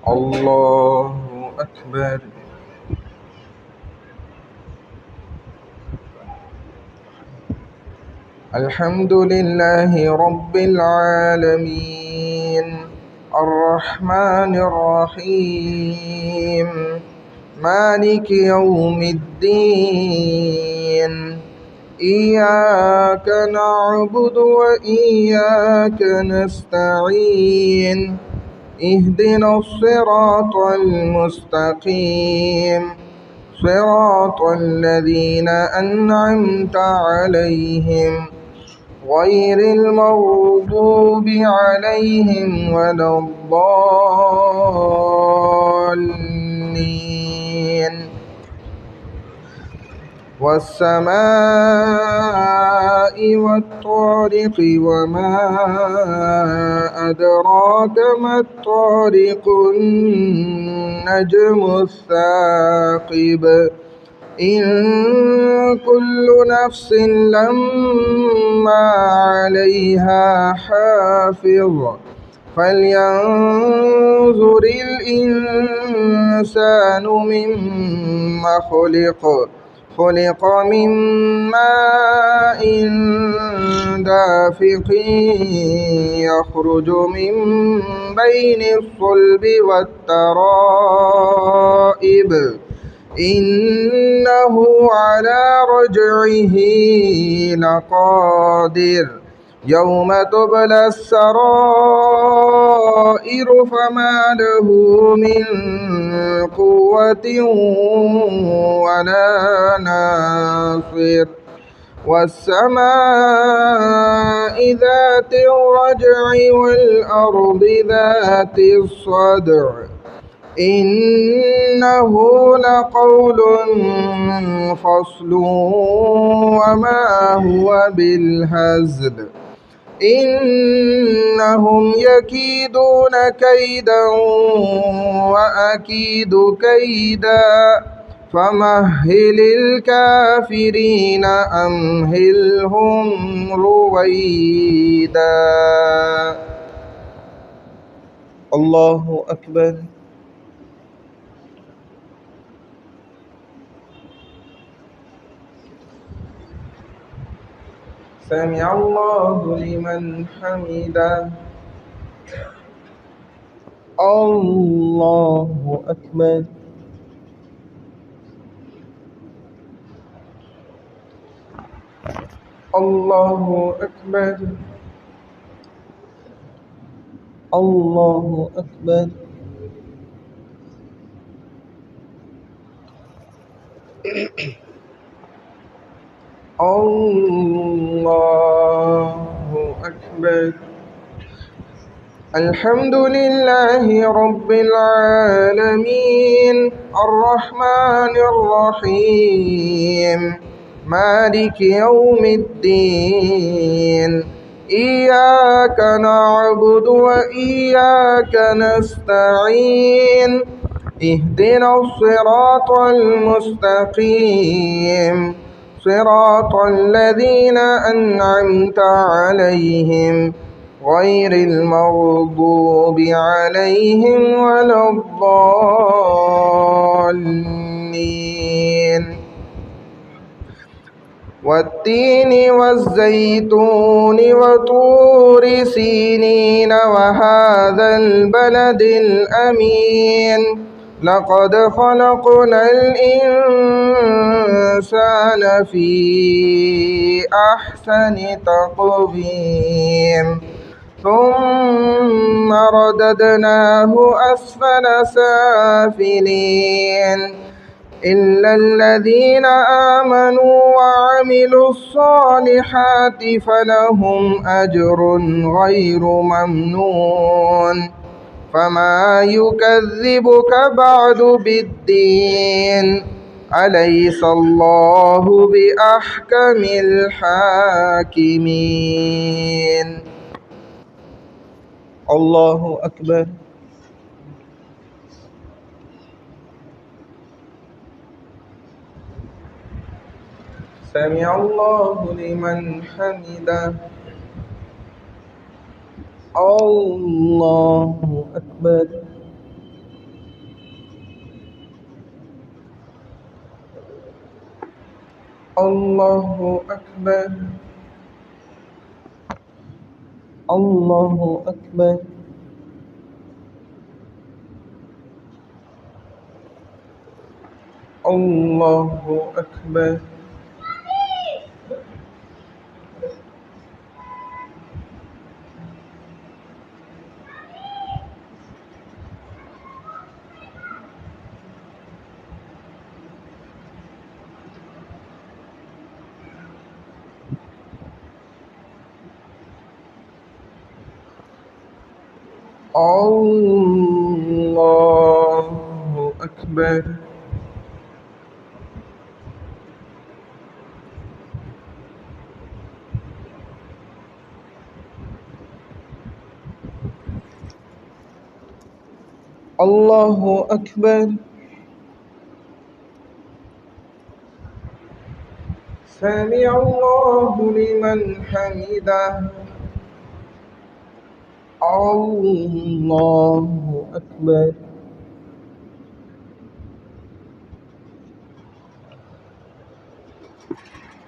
الله أكبر. الحمد لله رب العالمين الرحمن الرحيم مالك يوم الدين إياك نعبد وإياك نستعين اهدنا الصراط المستقيم صراط الذين أنعمت عليهم غير المغضوب عليهم ولا الضالين. والسماء والطارق وما أدراك ما الطارق النجم الثاقب إن كل نفس لما عليها حافظ فلينظر الإنسان مما خلق من ماء دافق يخرج من بين الصلب والترائب إنه على رجعه لقادر يوم تبلى السرائر فما له من قوة ولا ناصر. والسماء ذات الرجع والأرض ذات الصدع إنه لقول فصل وما هو بالهزل إنهم يكيدون كيدا وأكيد كيدا فمهل الكافرين أمهلهم رويدا. الله أكبر. سمع الله لمن حمده. الله أكبر. الله أكبر. الله أكبر. الله أكبر. الحمد لله رب العالمين الرحمن الرحيم مالك يوم الدين إياك نعبد وإياك نستعين اهدنا الصراط المستقيم صراط الذين أنعمت عليهم غير المغضوب عليهم ولا الضالين. والتين والزيتون وطور سينين وهذا البلد الأمين لقد خلقنا الإنسان في أحسن تقويم ثم رددناه أسفل سافلين إلا الذين آمنوا وعملوا الصالحات فلهم أجر غير ممنون فما يكذبك بعد بالدين أليس الله بأحكم الحاكمين. الله أكبر. سمع الله لمن حمده. الله أكبر. الله أكبر. الله أكبر. الله أكبر. الله أكبر. الله أكبر. سمع الله لمن حمده. الله أكبر.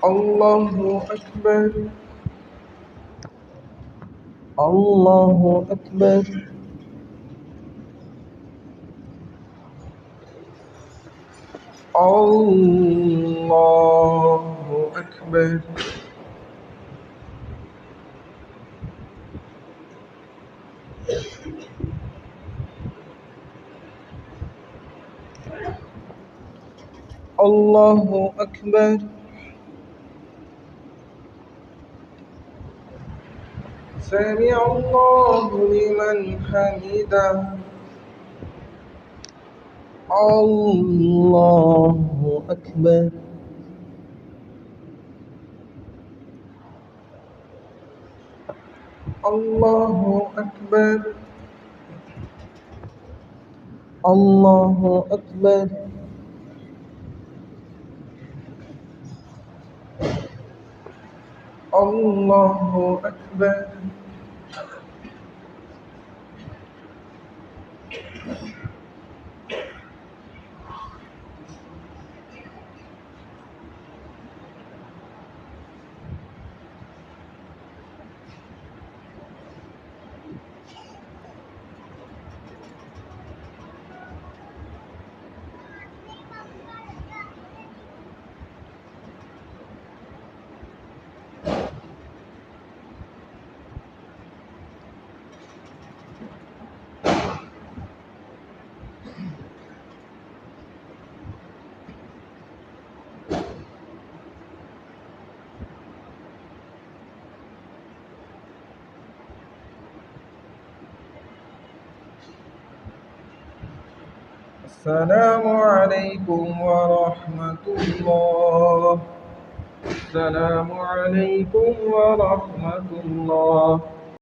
الله أكبر. الله أكبر. الله أكبر. الله أكبر. سمع الله لمن حمده. الله أكبر. الله أكبر. الله أكبر. الله أكبر. السلام عليكم ورحمة الله. السلام عليكم ورحمة الله.